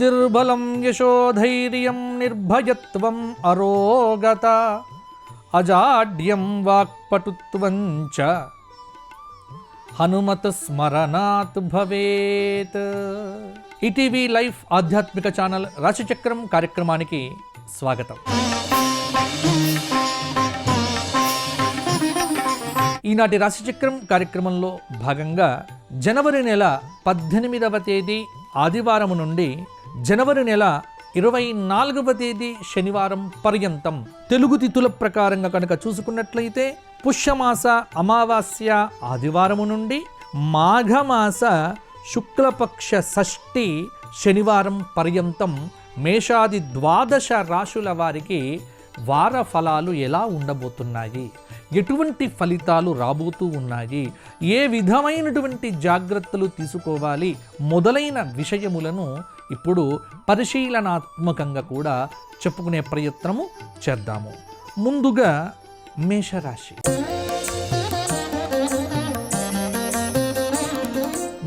బుద్ధిర్బలం యశోధైర్యం నిర్భయత్వం అరోగత అజాడ్యం వాక్పటుత్వం చ హనుమత్ స్మరణాత్ భవేత్. ETV life ఆధ్యాత్మిక ఛానల్ రాశిచక్రం కార్యక్రమానికి స్వాగతం. ఈనాటి రాశిచక్రం కార్యక్రమంలో భాగంగా జనవరి నెల 18వ తేదీ ఆదివారం నుండి జనవరి నెల 24వ తేదీ శనివారం పర్యంతం తెలుగు తిథుల ప్రకారంగా కనుక చూసుకున్నట్లయితే పుష్యమాస అమావాస్య ఆదివారము నుండి మాఘమాస శుక్లపక్ష షష్ఠి శనివారం పర్యంతం మేషాది 12 రాశుల వారికి వార ఫలాలు ఎలా ఉండబోతున్నాయి, ఎటువంటి ఫలితాలు రాబోతూ ఉన్నాయి, ఏ విధమైనటువంటి జాగ్రత్తలు తీసుకోవాలి మొదలైన విషయములను ఇప్పుడు పరిశీలనాత్మకంగా కూడా చెప్పుకునే ప్రయత్నము చేద్దాము. ముందుగా మేషరాశి.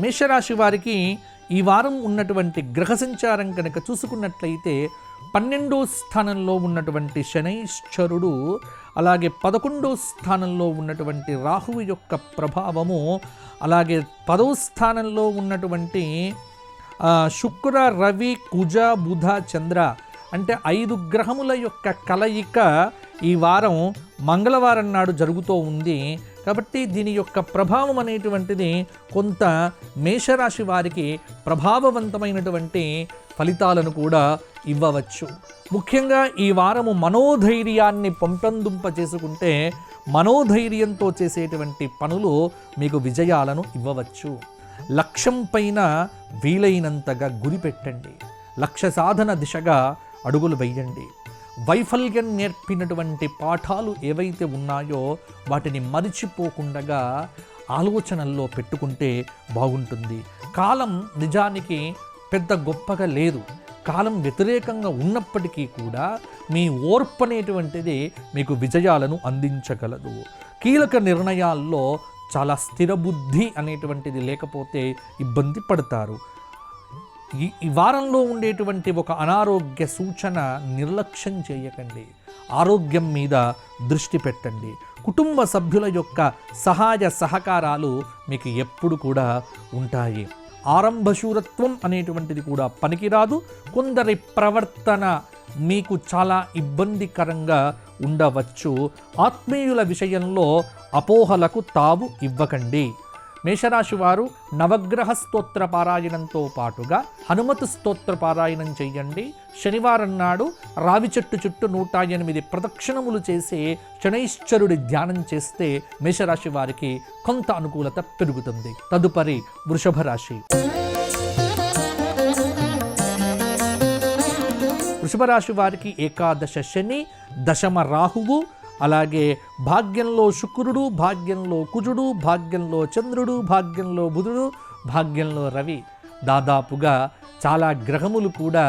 మేషరాశి వారికి ఈ వారం ఉన్నటువంటి గ్రహ సంచారం కనుక చూసుకున్నట్లయితే 12వ స్థానంలో ఉన్నటువంటి శనైశ్చరుడు, అలాగే 11వ స్థానంలో ఉన్నటువంటి రాహువు యొక్క ప్రభావము, అలాగే 10వ స్థానంలో ఉన్నటువంటి శుక్ర రవి కుజ బుధ చంద్ర అంటే 5 గ్రహముల యొక్క కలయిక ఈ వారం మంగళవారం నాడు జరుగుతూ ఉంది. కాబట్టి దీని యొక్క ప్రభావం అనేటువంటిది కొంత మేషరాశి వారికి ప్రభావవంతమైనటువంటి ఫలితాలను కూడా ఇవ్వవచ్చు. ముఖ్యంగా ఈ వారము మనోధైర్యాన్ని పెంపొందింప చేసుకుంటే మనోధైర్యంతో చేసేటువంటి పనులు మీకు విజయాలను ఇవ్వవచ్చు. లక్ష్యం పైన వీలైనంతగా గురి పెట్టండి. లక్ష్య సాధన దిశగా అడుగులు వేయండి. వైఫల్యం నేర్పినటువంటి పాఠాలు ఏవైతే ఉన్నాయో వాటిని మరిచిపోకుండా ఆలోచనల్లో పెట్టుకుంటే బాగుంటుంది. కాలం నిజానికి పెద్ద గొప్పగా లేదు. కాలం వ్యతిరేకంగా ఉన్నప్పటికీ కూడా మీ ఓర్పు అనేటువంటిది మీకు విజయాలను అందించగలదు. కీలక నిర్ణయాల్లో చాలా స్థిరబుద్ధి అనేటువంటిది లేకపోతే ఇబ్బంది పడతారు. ఈ వారంలో ఉండేటువంటి ఒక అనారోగ్య సూచన నిర్లక్ష్యం చేయకండి. ఆరోగ్యం మీద దృష్టి పెట్టండి. కుటుంబ సభ్యుల యొక్క సహాయ సహకారాలు మీకు ఎప్పుడు కూడా ఉంటాయి. ఆరంభశూరత్వం అనేటువంటిది కూడా పనికిరాదు. కొందరి ప్రవర్తన మీకు చాలా ఇబ్బందికరంగా ఉండవచ్చు. ఆత్మీయుల విషయంలో అపోహలకు తావు ఇవ్వకండి. మేషరాశి వారు నవగ్రహ స్తోత్ర పారాయణంతో పాటుగా హనుమత్ స్తోత్ర పారాయణం చేయండి. శనివారం నాడు రావి చెట్టు చుట్టూ 108 ప్రదక్షిణములు చేసి శనైశ్చరుడి ధ్యానం చేస్తే మేషరాశి వారికి కొంత అనుకూలత పెరుగుతుంది. తదుపరి వృషభ రాశి. వృషభ రాశి వారికి ఏకాదశ శని, దశమ రాహువు, అలాగే భాగ్యంలో శుక్రుడు, భాగ్యంలో కుజుడు, భాగ్యంలో చంద్రుడు, భాగ్యంలో బుధుడు, భాగ్యంలో రవి, దాదాపుగా చాలా గ్రహములు కూడా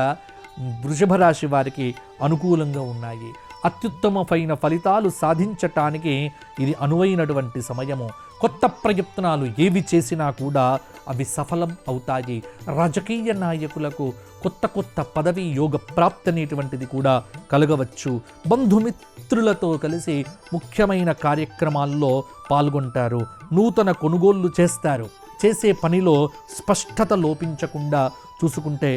వృషభ రాశి వారికి అనుకూలంగా ఉన్నాయి. అత్యుత్తమమైన ఫలితాలు సాధించటానికి ఇది అనువైనటువంటి సమయము. కొత్త ప్రయత్నాలు ఏవి చేసినా కూడా అవి సఫలం అవుతాయి. రాజకీయ నాయకులకు కొత్త పదవి యోగ ప్రాప్తి అనేటువంటిది కూడా కలగవచ్చు. బంధుమిత్రులతో కలిసి ముఖ్యమైన కార్యక్రమాల్లో పాల్గొంటారు. నూతన కొనుగోళ్లు చేస్తారు. చేసే పనిలో స్పష్టత లోపించకుండా చూసుకుంటే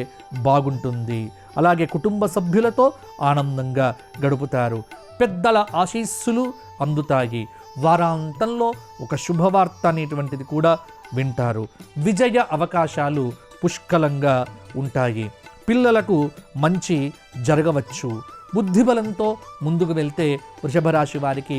బాగుంటుంది. అలాగే కుటుంబ సభ్యులతో ఆనందంగా గడుపుతారు. పెద్దల ఆశీస్సులు అందుతాయి. వారాంతంలో ఒక శుభవార్త అనేటువంటిది కూడా వింటారు. విజయ అవకాశాలు పుష్కలంగా ఉంటాయి. పిల్లలకు మంచి జరగవచ్చు. బుద్ధిబలంతో ముందుకు వెళ్తే వృషభ రాశి వారికి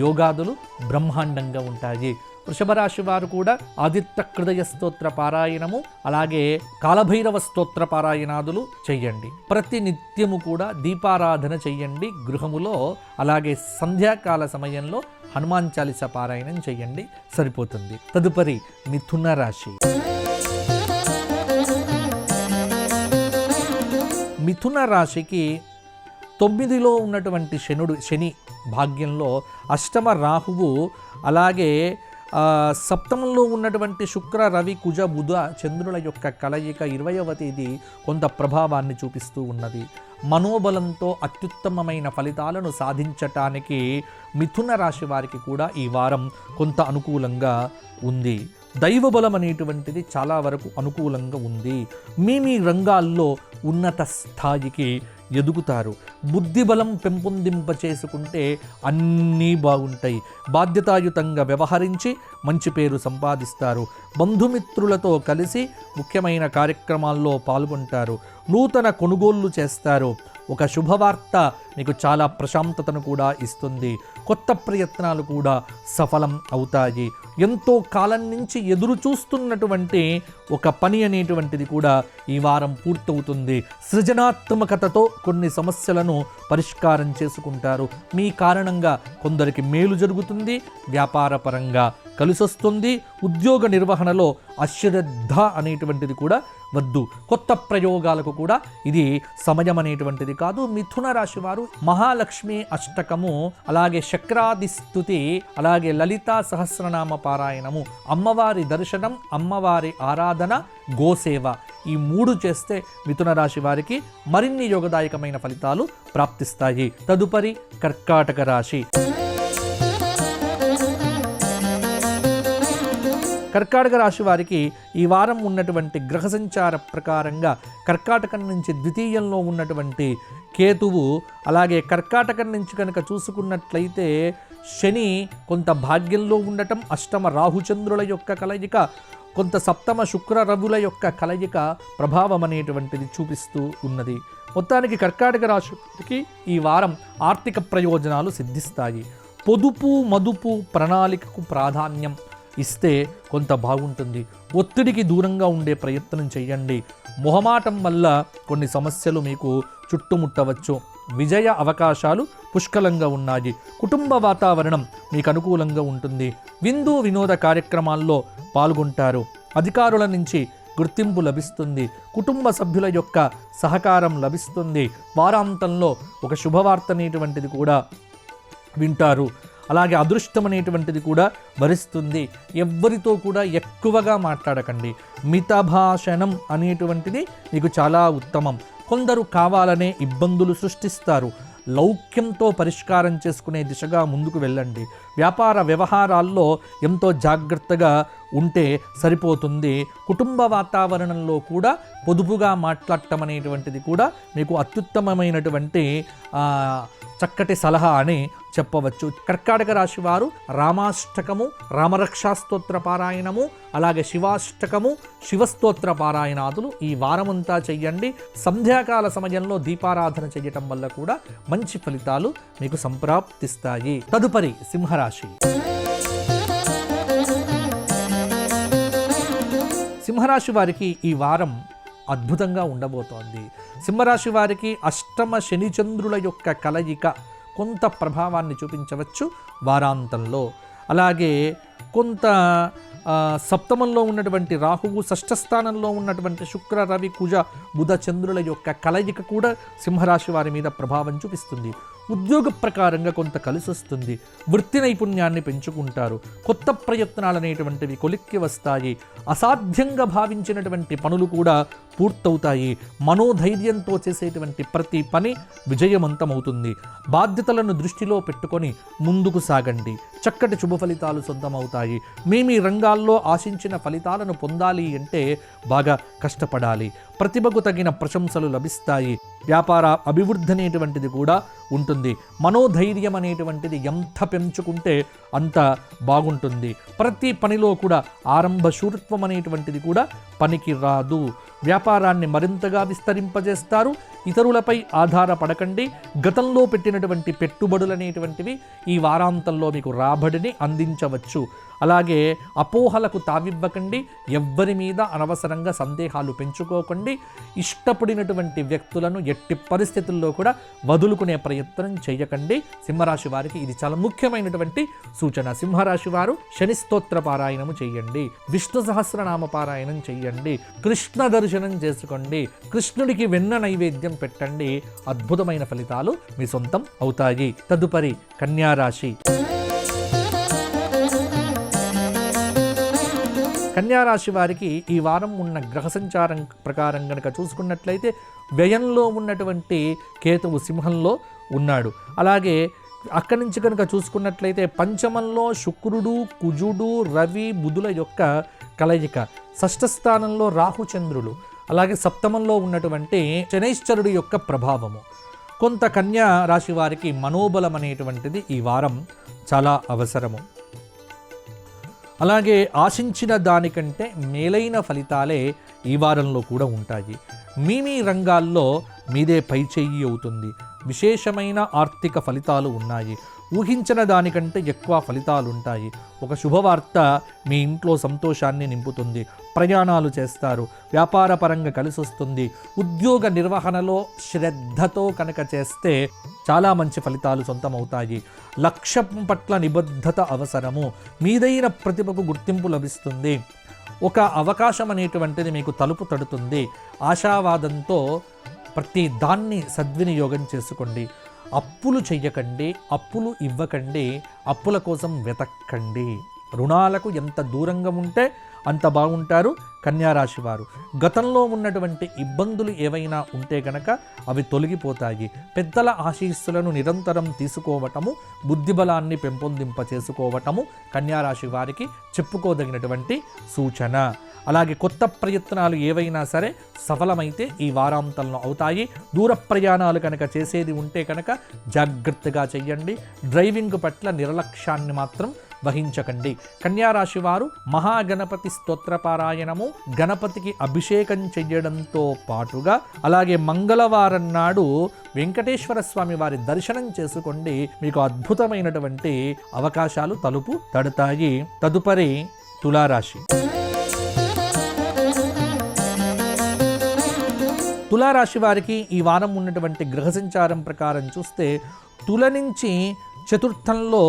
యోగాదులు బ్రహ్మాండంగా ఉంటాయి. వృషభ రాశి వారు కూడా ఆదిత్య హృదయ స్తోత్ర పారాయణము, అలాగే కాలభైరవ స్తోత్ర పారాయణాదులు చెయ్యండి. ప్రతి నిత్యము కూడా దీపారాధన చెయ్యండి గృహములో. అలాగే సంధ్యాకాల సమయంలో హనుమాన్ చాలీసా పారాయణం చెయ్యండి, సరిపోతుంది. తదుపరి మిథున రాశి. మిథున రాశికి 9లో ఉన్నటువంటి శని భాగ్యంలో, అష్టమ రాహువు, అలాగే సప్తమంలో ఉన్నటువంటి శుక్ర రవి కుజ బుధ చంద్రుల యొక్క కలయిక 20వ తేదీ కొంత ప్రభావాన్ని చూపిస్తూ ఉన్నది. మనోబలంతో అత్యుత్తమమైన ఫలితాలను సాధించటానికి మిథున రాశి వారికి కూడా ఈ వారం కొంత అనుకూలంగా ఉంది. దైవబలం అనేటువంటిది చాలా వరకు అనుకూలంగా ఉంది. మీ రంగాల్లో ఉన్నత స్థాయికి ఎదుగుతారు. బుద్ధిబలం పెంపొందింప చేసుకుంటే అన్నీ బాగుంటాయి. బాధ్యతాయుతంగా వ్యవహరించి మంచి పేరు సంపాదిస్తారు. బంధుమిత్రులతో కలిసి ముఖ్యమైన కార్యక్రమాల్లో పాల్గొంటారు. నూతన కొనుగోళ్లు చేస్తారు. ఒక శుభవార్త మీకు చాలా ప్రశాంతతను కూడా ఇస్తుంది. కొత్త ప్రయత్నాలు కూడా సఫలం అవుతాయి. ఎంతో కాలం నుంచి ఎదురు చూస్తున్నటువంటి ఒక పని అనేటువంటిది కూడా ఈ వారం పూర్తవుతుంది. సృజనాత్మకతతో కొన్ని సమస్యలను పరిష్కారం చేసుకుంటారు. మీ కారణంగా కొందరికి మేలు జరుగుతుంది. వ్యాపార పరంగా కలిసొస్తుంది. ఉద్యోగ నిర్వహణలో అశ్రద్ధ అనేటువంటిది కూడా వద్దు. కొత్త ప్రయోగాలకు కూడా ఇది సమయం అనేటువంటిది కాదు. మిథున రాశి వారు మహాలక్ష్మి అష్టకము, అలాగే శక్రాది స్తుతి, అలాగే లలితా సహస్రనామ పారాయణము, అమ్మవారి దర్శనం, అమ్మవారి ఆరాధన, గోసేవ, ఈ 3 చేస్తే మిథున రాశి వారికి మరిన్ని యోగదాయకమైన ఫలితాలు ప్రాప్తిస్తాయి. తదుపరి కర్కాటక రాశి. కర్కాటక రాశి వారికి ఈ వారం ఉన్నటువంటి గ్రహ సంచార ప్రకారంగా కర్కాటకం నుంచి ద్వితీయంలో ఉన్నటువంటి కేతువు, అలాగే కర్కాటకం నుంచి కనుక చూసుకున్నట్లయితే శని కొంత భాగ్యంలో ఉండటం, అష్టమ రాహుచంద్రుల యొక్క కలయిక, కొంత సప్తమ శుక్ర రవుల యొక్క కలయిక ప్రభావం అనేటువంటిది చూపిస్తూ ఉన్నది. మొత్తానికి కర్కాటక రాశికి ఈ వారం ఆర్థిక ప్రయోజనాలు సిద్ధిస్తాయి. పొదుపు మదుపు ప్రణాళికకు ప్రాధాన్యం ఇస్తే కొంత బాగుంటుంది. ఒత్తిడికి దూరంగా ఉండే ప్రయత్నం చేయండి. మొహమాటం వల్ల కొన్ని సమస్యలు మీకు చుట్టుముట్టవచ్చు. విజయ అవకాశాలు పుష్కలంగా ఉన్నాయి. కుటుంబ వాతావరణం మీకు అనుకూలంగా ఉంటుంది. విందు వినోద కార్యక్రమాల్లో పాల్గొంటారు. అధికారుల నుంచి గుర్తింపు లభిస్తుంది. కుటుంబ సభ్యుల యొక్క సహకారం లభిస్తుంది. వారాంతంలో ఒక శుభవార్త అనేటువంటిది కూడా వింటారు. అలాగే అదృష్టం అనేటువంటిది కూడా వరిస్తుంది. ఎవ్వరితో కూడా ఎక్కువగా మాట్లాడకండి. మితభాషణం అనేటువంటిది మీకు చాలా ఉత్తమం. కొందరు కావాలనే ఇబ్బందులు సృష్టిస్తారు. లౌక్యంతో పరిష్కారం చేసుకునే దిశగా ముందుకు వెళ్ళండి. వ్యాపార వ్యవహారాల్లో ఎంతో జాగ్రత్తగా ఉంటే సరిపోతుంది. కుటుంబ వాతావరణంలో కూడా పొదుపుగా మాట్లాడటం అనేటువంటిది కూడా మీకు అత్యుత్తమమైనటువంటి చక్కటి సలహా అని చెప్పవచ్చు. కర్కాటక రాశి వారు రామాష్టకము, రామరక్షాస్తోత్ర పారాయణము, అలాగే శివాష్టకము, శివస్తోత్ర పారాయణాదులు ఈ వారమంతా చెయ్యండి. సంధ్యాకాల సమయంలో దీపారాధన చేయటం వల్ల కూడా మంచి ఫలితాలు మీకు సంప్రాప్తిస్తాయి. తదుపరి సింహరాశి. సింహరాశి వారికి ఈ వారం అద్భుతంగా ఉండబోతోంది. సింహరాశి వారికి అష్టమ శనిచంద్రుల యొక్క కలయిక కొంత ప్రభావాన్ని చూపించవచ్చు వారాంతంలో. అలాగే కొంత సప్తమంలో ఉన్నటువంటి రాహువు, షష్ఠస్థానంలో ఉన్నటువంటి శుక్ర రవి కుజ బుధ చంద్రుల యొక్క కలయిక కూడా సింహరాశి వారి మీద ప్రభావం చూపిస్తుంది. ఉద్యోగ ప్రకారంగా కొంత కలిసి వస్తుంది. వృత్తి నైపుణ్యాన్ని పెంచుకుంటారు. కొత్త ప్రయత్నాలు అనేటువంటివి కొలిక్కి వస్తాయి. అసాధ్యంగా భావించినటువంటి పనులు కూడా పూర్తవుతాయి. మనోధైర్యంతో చేసేటువంటి ప్రతి పని విజయవంతమవుతుంది. బాధ్యతలను దృష్టిలో పెట్టుకొని ముందుకు సాగండి. చక్కటి శుభ ఫలితాలు సొంతమవుతాయి. మీ రంగాల్లో ఆశించిన ఫలితాలను పొందాలి అంటే బాగా కష్టపడాలి. ప్రతిభకు తగిన ప్రశంసలు లభిస్తాయి. వ్యాపార అభివృద్ధి అనేటువంటిది కూడా ఉంటుంది. మనోధైర్యం అనేటువంటిది ఎంత పెంచుకుంటే అంత బాగుంటుంది. ప్రతి పనిలో కూడా ఆరంభ శూరత్వం అనేటువంటిది కూడా పనికి రాదు. వ్యాపారాన్ని మరింతగా విస్తరింపజేస్తారు. ఇతరులపై ఆధారపడకండి. గతంలో పెట్టినటువంటి పెట్టుబడులు అనేటువంటివి ఈ వారాంతంలో మీకు రాబడిని అందించవచ్చు. అలాగే అపోహలకు తావివ్వకండి. ఎవ్వరి మీద అనవసరంగా సందేహాలు పెంచుకోకండి. ఇష్టపడినటువంటి వ్యక్తులను ఎట్టి పరిస్థితుల్లో కూడా వదులుకునే ప్రయత్నం చేయకండి. సింహరాశి వారికి ఇది చాలా ముఖ్యమైనటువంటి సూచన. సింహరాశి వారు శని స్తోత్ర పారాయణము చేయండి. విష్ణు సహస్రనామ పారాయణం చేయండి. కృష్ణ దర్శనం చేసుకోండి. కృష్ణుడికి వెన్న నైవేద్యం పెట్టండి. అద్భుతమైన ఫలితాలు మీ సొంతం అవుతాయి. తదుపరి కన్యా రాశి. కన్యారాశి వారికి ఈ వారం ఉన్న గ్రహ సంచారం ప్రకారం కనుక చూసుకున్నట్లయితే వ్యయంలో ఉన్నటువంటి కేతువు సింహంలో ఉన్నాడు. అలాగే అక్కడి నుంచి కనుక చూసుకున్నట్లయితే పంచమంలో శుక్రుడు, కుజుడు, రవి, బుధుల యొక్క కలయిక, షష్ఠ స్థానంలో రాహుచంద్రులు, అలాగే సప్తమంలో ఉన్నటువంటి శనైశ్చరుడి యొక్క ప్రభావము. కొంత కన్యా రాశి వారికి మనోబలం అనేటువంటిది ఈ వారం చాలా అవసరము. అలాగే ఆశించిన దానికంటే మేలైన ఫలితాలే ఈ వారంలో కూడా ఉంటాయి. మీ రంగాల్లో మీదే పైచేయి అవుతుంది. విశేషమైన ఆర్థిక ఫలితాలు ఉన్నాయి. ఊహించిన దానికంటే ఎక్కువ ఫలితాలు ఉంటాయి. ఒక శుభవార్త మీ ఇంట్లో సంతోషాన్ని నింపుతుంది. ప్రయాణాలు చేస్తారు. వ్యాపార పరంగా కలిసి వస్తుంది. ఉద్యోగ నిర్వహణలో శ్రద్ధతో కనుక చేస్తే చాలా మంచి ఫలితాలు సొంతమవుతాయి. లక్ష్యం పట్ల నిబద్ధత అవసరము. మీదైన ప్రతిభకు గుర్తింపు లభిస్తుంది. ఒక అవకాశం అనేటువంటిది మీకు తలుపు తడుతుంది. ఆశావాదంతో ప్రతి దాన్ని సద్వినియోగం చేసుకోండి. అప్పులు చెయ్యకండి, అప్పులు ఇవ్వకండి, అప్పుల కోసం వెతక్కండి. రుణాలకు ఎంత దూరంగా ఉంటే అంత బాగుంటారు కన్యారాశి వారు. గతంలో ఉన్నటువంటి ఇబ్బందులు ఏవైనా ఉంటే కనుక అవి తొలగిపోతాయి. పెద్దల ఆశీస్సులను నిరంతరం తీసుకోవటము, బుద్ధిబలాన్ని పెంపొందింప చేసుకోవటము కన్యారాశి వారికి చెప్పుకోదగినటువంటి సూచన. అలాగే కొత్త ప్రయత్నాలు ఏవైనా సరే సఫలమైతే ఈ వారాంతంలో అవుతాయి. దూర ప్రయాణాలు కనుక చేసేది ఉంటే కనుక జాగ్రత్తగా చెయ్యండి. డ్రైవింగ్ పట్ల నిర్లక్ష్యాన్ని మాత్రం వహించకండి. కన్యారాశి వారు మహాగణపతి స్తోత్రపారాయణము, గణపతికి అభిషేకం చెయ్యడంతో పాటుగా అలాగే మంగళవారం నాడు వెంకటేశ్వర స్వామి వారి దర్శనం చేసుకోండి. మీకు అద్భుతమైనటువంటి అవకాశాలు తలుపు తడతాయి. తదుపరి తులారాశి. తులారాశి వారికి ఈ వారం ఉన్నటువంటి గ్రహ సంచారం ప్రకారం చూస్తే తుల నుంచి చతుర్థంలో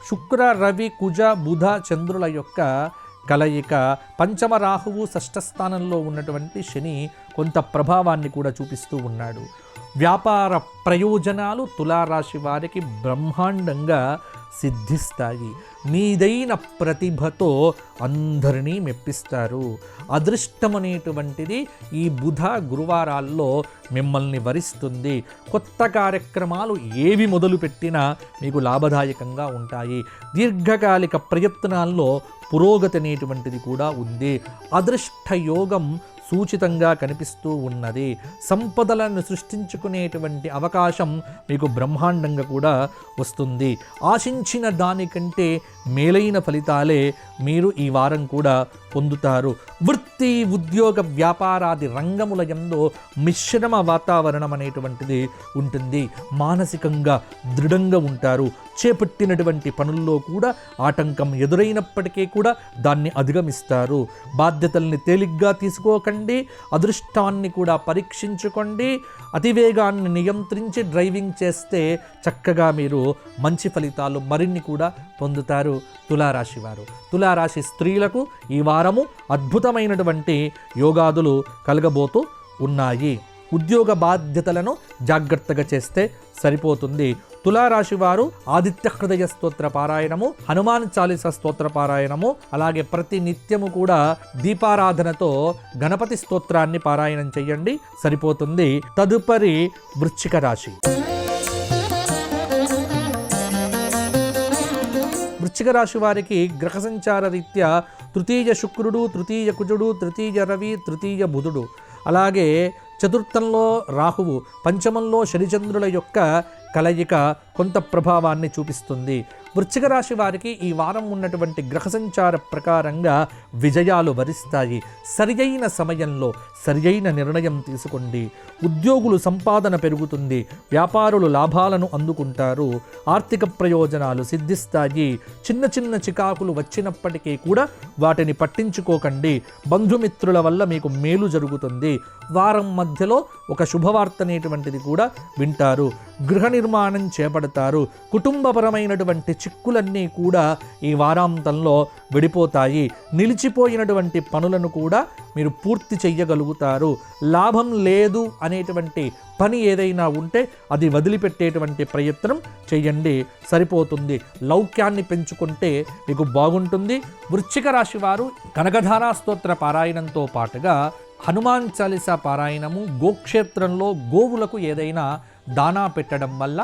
శుక్ర, రవి, కుజ, బుధ, చంద్రుల యొక్క కలయిక, పంచమ రాహువు, షష్ఠ స్థానంలో ఉన్నటువంటి శని కొంత ప్రభావాన్ని కూడా చూపిస్తూ ఉన్నాడు. వ్యాపార ప్రయోజనాలు తులారాశి వారికి బ్రహ్మాండంగా సిద్ధిస్తాయి. మీదైన ప్రతిభతో అందరినీ మెప్పిస్తారు. అదృష్టం అనేటువంటిది ఈ బుధ గురువారాల్లో మిమ్మల్ని వరిస్తుంది. కొత్త కార్యక్రమాలు ఏవి మొదలుపెట్టినా మీకు లాభదాయకంగా ఉంటాయి. దీర్ఘకాలిక ప్రయత్నాల్లో పురోగతి అనేటువంటిది కూడా ఉంది. అదృష్ట యోగం సూచితంగా కనిపిస్తూ ఉన్నది. సంపదలను సృష్టించుకునేటువంటి అవకాశం మీకు బ్రహ్మాండంగా కూడా వస్తుంది. ఆశించిన దానికంటే మేలైన ఫలితాలే మీరు ఈ వారం కూడా పొందుతారు. వృత్తి, ఉద్యోగ, వ్యాపారాది రంగముల యందు మిశ్రమ వాతావరణం అనేటువంటిది ఉంటుంది. మానసికంగా దృఢంగా ఉంటారు. చేపట్టినటువంటి పనుల్లో కూడా ఆటంకం ఎదురైనప్పటికీ కూడా దాన్ని అధిగమిస్తారు. బాధ్యతల్ని తేలిగ్గా తీసుకోకండి. అదృష్టాన్ని కూడా పరీక్షించుకోండి. అతివేగాన్ని నియంత్రించి డ్రైవింగ్ చేస్తే చక్కగా మీరు మంచి ఫలితాలు మరిన్ని కూడా పొందుతారు తులారాశి వారు. తులారాశి స్త్రీలకు ఈ వారము అద్భుతమైనటువంటి యోగాదులు కలగబోతూ ఉన్నాయి. ఉద్యోగ బాధ్యతలను జాగ్రత్తగా చేస్తే సరిపోతుంది. తులారాశి వారు ఆదిత్య హృదయ స్తోత్ర పారాయణము, హనుమాన్ చాలీసా స్తోత్ర పారాయణము, అలాగే ప్రతి నిత్యము కూడా దీపారాధనతో గణపతి స్తోత్రాన్ని పారాయణం చెయ్యండి, సరిపోతుంది. తదుపరి వృశ్చిక రాశి. వృశ్చిక రాశి వారికి గ్రహ సంచార రీత్యా తృతీయ శుక్రుడు, తృతీయ కుజుడు, తృతీయ రవి, తృతీయ బుధుడు, అలాగే చతుర్థంలో రాహువు, పంచమంలో శనిచంద్రుల యొక్క కలయిక కొంత ప్రభావాన్ని చూపిస్తుంది. వృశ్చిక రాశి వారికి ఈ వారం ఉన్నటువంటి గ్రహ సంచార ప్రకారంగా విజయాలు వరిస్తాయి. సరియైన సమయంలో సరియైన నిర్ణయం తీసుకోండి. ఉద్యోగులు సంపాదన పెరుగుతుంది. వ్యాపారులు లాభాలను అందుకుంటారు. ఆర్థిక ప్రయోజనాలు సిద్ధిస్తాయి. చిన్న చిన్న చికాకులు వచ్చినప్పటికీ కూడా వాటిని పట్టించుకోకండి. బంధుమిత్రుల వల్ల మీకు మేలు జరుగుతుంది. వారం మధ్యలో ఒక శుభవార్త అనేటువంటిది కూడా వింటారు. గృహ నిర్మాణం చేపడతారు. కుటుంబపరమైనటువంటి చిక్కులన్నీ కూడా ఈ వారాంతంలో విడిపోతాయి. నిలిచిపోయినటువంటి పనులను కూడా మీరు పూర్తి చెయ్యగలుగుతారు. లాభం లేదు అనేటువంటి పని ఏదైనా ఉంటే అది వదిలిపెట్టేటువంటి ప్రయత్నం చెయ్యండి, సరిపోతుంది. లౌక్యాన్ని పెంచుకుంటే మీకు బాగుంటుంది. వృశ్చిక రాశి వారు కనకధారా స్తోత్ర పారాయణంతో పాటుగా హనుమాన్ చాలీసా పారాయణము, గోక్షేత్రంలో గోవులకు ఏదైనా దానా పెట్టడం వల్ల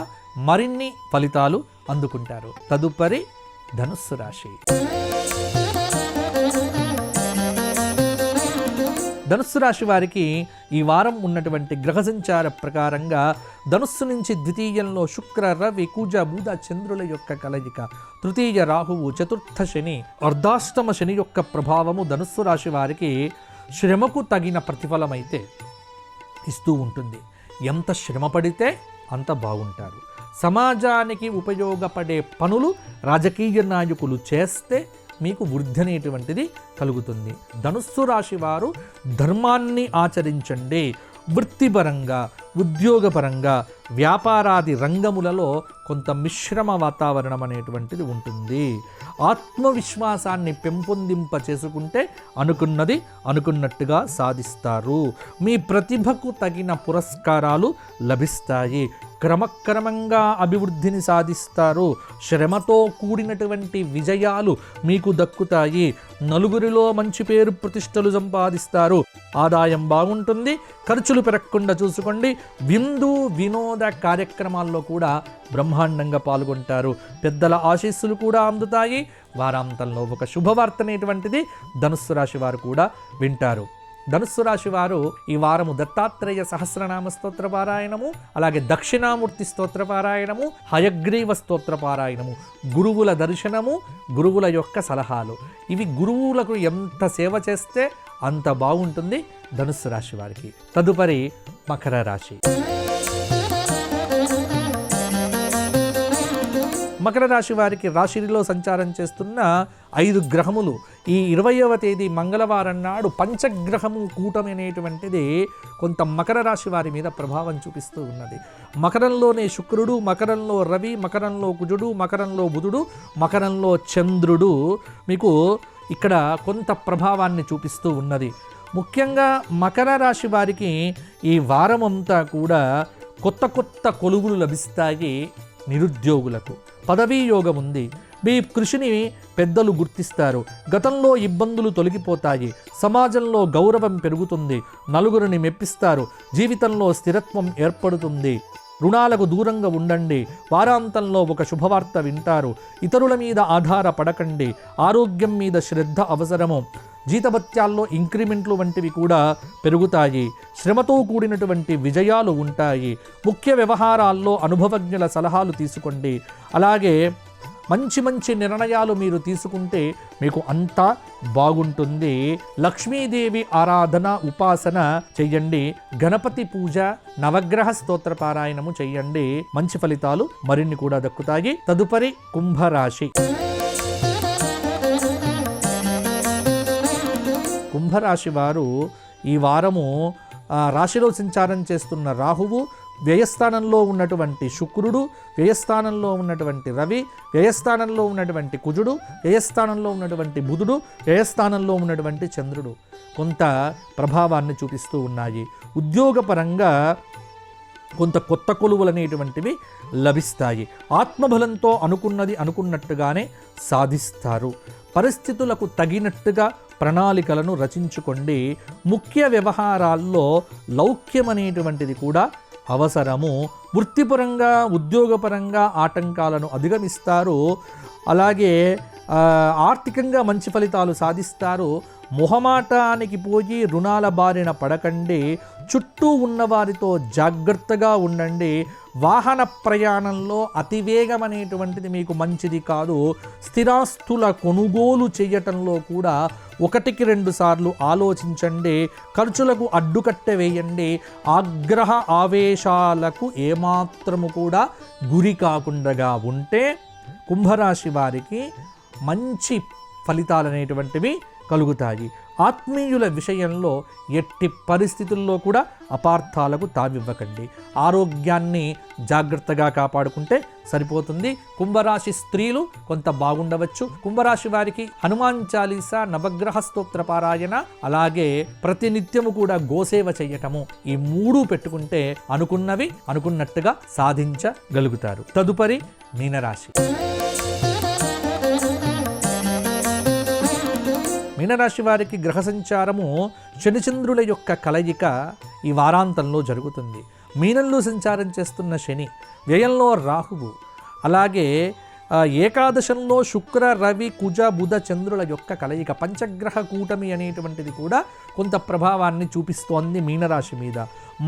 మరిన్ని ఫలితాలు అందుకుంటారు. తదుపరి ధనుస్సు రాశి. ధనుస్సు రాశి వారికి ఈ వారం ఉన్నటువంటి గ్రహ సంచార ప్రకారంగా ధనుస్సు నుంచి ద్వితీయంలో శుక్ర, రవి, కుజ, బుధ, చంద్రుల యొక్క కలయిక, తృతీయ రాహువు, చతుర్థ శని, అర్ధాష్టమ శని యొక్క ప్రభావము ధనుస్సు రాశి వారికి శ్రమకు తగిన ప్రతిఫలమైతే ఇస్తూ ఉంటుంది. ఎంత శ్రమ పడితే అంత బాగుంటారు. సమాజానికి ఉపయోగపడే పనులు రాజకీయ నాయకులు చేస్తే మీకు వృద్ధి అనేటువంటిది కలుగుతుంది. ధనుస్సు రాశి వారు ధర్మాన్ని ఆచరించండి. వృత్తిపరంగా, ఉద్యోగపరంగా, వ్యాపారాది రంగములలో కొంత మిశ్రమ వాతావరణం అనేటువంటిది ఉంటుంది. ఆత్మవిశ్వాసాన్ని పెంపొందింప చేసుకుంటే అనుకున్నది అనుకున్నట్టుగా సాధిస్తారు. మీ ప్రతిభకు తగిన పురస్కారాలు లభిస్తాయి. క్రమక్రమంగా అభివృద్ధిని సాధిస్తారు. శ్రమతో కూడినటువంటి విజయాలు మీకు దక్కుతాయి. నలుగురిలో మంచి పేరు ప్రతిష్టలు సంపాదిస్తారు. ఆదాయం బాగుంటుంది. ఖర్చులు పెరగకుండా చూసుకోండి. విందు వినోద కార్యక్రమాల్లో కూడా బ్రహ్మాండంగా పాల్గొంటారు. పెద్దల ఆశీస్సులు కూడా అందుతాయి. వారాంతంలో ఒక శుభవార్త అనేటువంటిది ధనుస్సు రాశి వారు కూడా వింటారు. ధనుస్సు రాశి వారు ఈ వారము దత్తాత్రేయ సహస్రనామ స్తోత్ర పారాయణము, అలాగే దక్షిణామూర్తి స్తోత్ర పారాయణము, హయగ్రీవ స్తోత్ర పారాయణము, గురువుల దర్శనము, గురువుల యొక్క సలహాలు, ఇవి గురువులకు ఎంత సేవ చేస్తే అంత బాగుంటుంది ధనుస్సు రాశి వారికి. తదుపరి మకర రాశి. మకర రాశి వారికి రాశిలో సంచారం చేస్తున్న 5 గ్రహములు ఈ 20వ తేదీ మంగళవారం నాడు పంచగ్రహము కూటమి అనేటువంటిది కొంత మకర రాశి వారి మీద ప్రభావం చూపిస్తూ ఉన్నది. మకరంలోనే శుక్రుడు, మకరంలో రవి, మకరంలో కుజుడు, మకరంలో బుధుడు, మకరంలో చంద్రుడు మీకు ఇక్కడ కొంత ప్రభావాన్ని చూపిస్తూ ఉన్నది. ముఖ్యంగా మకర రాశి వారికి ఈ వారమంతా కూడా కొత్త కొత్త కొలువులు లభిస్తాయి. నిరుద్యోగులకు పదవీ యోగం ఉంది. మీ కృషిని పెద్దలు గుర్తిస్తారు. గతంలో ఇబ్బందులు తొలగిపోతాయి. సమాజంలో గౌరవం పెరుగుతుంది. నలుగురిని మెప్పిస్తారు. జీవితంలో స్థిరత్వం ఏర్పడుతుంది. రుణాలకు దూరంగా ఉండండి. వారాంతంలో ఒక శుభవార్త వింటారు. ఇతరుల మీద ఆధారపడకండి. ఆరోగ్యం మీద శ్రద్ధ అవసరము. జీతభత్యాల్లో ఇంక్రిమెంట్లు వంటివి కూడా పెరుగుతాయి. శ్రమతో కూడినటువంటి విజయాలు ఉంటాయి. ముఖ్య వ్యవహారాల్లో అనుభవజ్ఞుల సలహాలు తీసుకోండి. అలాగే మంచి మంచి నిర్ణయాలు మీరు తీసుకుంటే మీకు అంతా బాగుంటుంది. లక్ష్మీదేవి ఆరాధన, ఉపాసన చెయ్యండి. గణపతి పూజ, నవగ్రహ స్తోత్ర పారాయణము చెయ్యండి. మంచి ఫలితాలు మరిన్ని కూడా దక్కుతాయి. తదుపరి కుంభరాశి. కుంభరాశి వారు ఈ వారము రాశిలో సంచారం చేస్తున్న రాహువు, వ్యయస్థానంలో ఉన్నటువంటి శుక్రుడు, వ్యయస్థానంలో ఉన్నటువంటి రవి, వ్యయస్థానంలో ఉన్నటువంటి కుజుడు, వ్యయస్థానంలో ఉన్నటువంటి బుధుడు, వ్యయస్థానంలో ఉన్నటువంటి చంద్రుడు కొంత ప్రభావాన్ని చూపిస్తూ ఉన్నాయి. ఉద్యోగపరంగా కొంత కొత్త కొలువులు అనేటువంటివి లభిస్తాయి. ఆత్మబలంతో అనుకున్నది అనుకున్నట్టుగానే సాధిస్తారు. పరిస్థితులకు తగినట్టుగా ప్రణాళికలను రచించుకోండి. ముఖ్య వ్యవహారాల్లో లౌక్యం అనేటువంటిది కూడా అవసరము. వృత్తిపరంగా, ఉద్యోగపరంగా ఆటంకాలను అధిగమిస్తారు. అలాగే ఆర్థికంగా మంచి ఫలితాలు సాధిస్తారు. మొహమాటానికి పోయి రుణాల బారిన పడకండి. చుట్టూ ఉన్నవారితో జాగ్రత్తగా ఉండండి. వాహన ప్రయాణంలో అతివేగం అనేటువంటిది మీకు మంచిది కాదు. స్థిరాస్తుల కొనుగోలు చేయటంలో కూడా 1-2 సార్లు ఆలోచించండి. ఖర్చులకు అడ్డుకట్ట వేయండి. ఆగ్రహ ఆవేశాలకు ఏమాత్రము కూడా గురి కాకుండా ఉంటే కుంభరాశి వారికి మంచి ఫలితాలు అనేటువంటివి కలుగుతాయి. ఆత్మీయుల విషయంలో ఎట్టి పరిస్థితుల్లో కూడా అపార్థాలకు తావివ్వకండి. ఆరోగ్యాన్ని జాగ్రత్తగా కాపాడుకుంటే సరిపోతుంది. కుంభరాశి స్త్రీలు కొంత బాగుండవచ్చు. కుంభరాశి వారికి హనుమాన్ చాలీసా, నవగ్రహ స్తోత్ర పారాయణ, అలాగే ప్రతినిత్యము కూడా గోసేవ చెయ్యటము, ఈ 3 పెట్టుకుంటే అనుకున్నవి అనుకున్నట్టుగా సాధించగలుగుతారు. తదుపరి మీనరాశి. మీనరాశి వారికి గ్రహ సంచారము శనిచంద్రుల యొక్క కలయిక ఈ వారాంతంలో జరుగుతుంది. మీనంలో సంచారం చేస్తున్న శని, వ్యయంలో రాహువు, అలాగే ఏకాదశంలో శుక్ర, రవి, కుజ, బుధ, చంద్రుల యొక్క కలయిక, పంచగ్రహ కూటమి అనేటువంటిది కూడా కొంత ప్రభావాన్ని చూపిస్తోంది మీనరాశి మీద.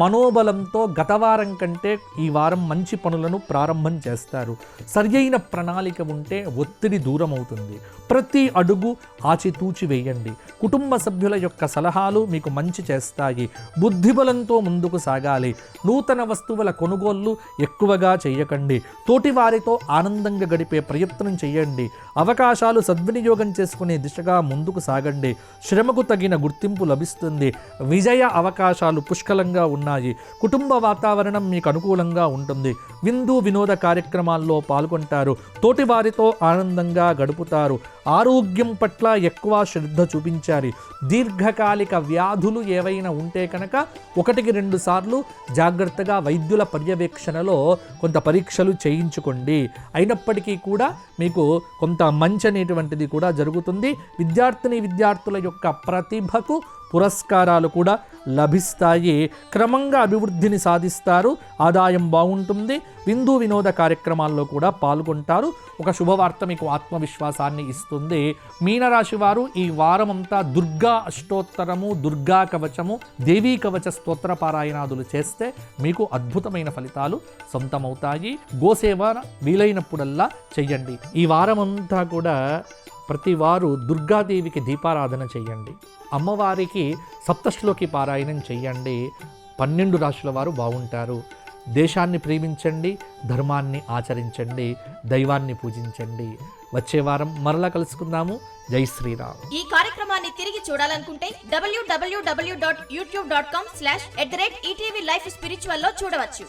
మనోబలంతో గత వారం కంటే ఈ వారం మంచి పనులను ప్రారంభం చేస్తారు. సరియైన ప్రణాళిక ఉంటే ఒత్తిడి దూరం అవుతుంది. ప్రతి అడుగు ఆచితూచి వేయండి. కుటుంబ సభ్యుల యొక్క సలహాలు మీకు మంచి చేస్తాయి. బుద్ధిబలంతో ముందుకు సాగాలి. నూతన వస్తువుల కొనుగోళ్లు ఎక్కువగా చేయకండి. తోటి వారితో ఆనందంగా గడిపే ప్రయత్నం చేయండి. అవకాశాలు సద్వినియోగం చేసుకునే దిశగా ముందుకు సాగండి. శ్రమకు తగిన గుర్తింపు లభిస్తుంది. విజయ అవకాశాలు పుష్కలంగా ఉన్నాయి. కుటుంబ వాతావరణం మీకు అనుకూలంగా ఉంటుంది. విందు వినోద కార్యక్రమాల్లో పాల్గొంటారు. తోటి వారితో ఆనందంగా గడుపుతారు. ఆరోగ్యం పట్ల ఎక్కువ శ్రద్ధ చూపించాలి. దీర్ఘకాలిక వ్యాధులు ఏవైనా ఉంటే కనుక 1-2 సార్లు జాగ్రత్తగా వైద్యుల పర్యవేక్షణలో కొంత పరీక్షలు చేయించుకోండి. అయినప్పటికీ కూడా మీకు కొంత మంచి అనేటువంటిది కూడా జరుగుతుంది. విద్యార్థుల యొక్క ప్రతిభకు పురస్కారాలు కూడా లభిస్తాయి. క్రమంగా అభివృద్ధిని సాధిస్తారు. ఆదాయం బాగుంటుంది. విందు వినోద కార్యక్రమాల్లో కూడా పాల్గొంటారు. ఒక శుభవార్త మీకు ఆత్మవిశ్వాసాన్ని ఇస్తుంది. మీనరాశి వారు ఈ వారమంతా దుర్గా అష్టోత్తరము, దుర్గా కవచము, దేవీ కవచ స్తోత్ర పారాయణాదులు చేస్తే మీకు అద్భుతమైన ఫలితాలు సొంతమవుతాయి. గోసేవ వీలైనప్పుడల్లా చెయ్యండి. ఈ వారమంతా కూడా ప్రతి వారు దుర్గాదేవికి దీపారాధన చెయ్యండి. అమ్మవారికి సప్తశ్లోకి పారాయణం చెయ్యండి. 12 రాశుల వారు బాగుంటారు. దేశాన్ని ప్రేమించండి, ధర్మాన్ని ఆచరించండి, దైవాన్ని పూజించండి. వచ్చే వారం మరలా కలుసుకుందాము. జై శ్రీరామ్. ఈ కార్యక్రమాన్ని తిరిగి చూడాలనుకుంటే www.youtube.com/@ETV Life Spiritual లో చూడవచ్చు.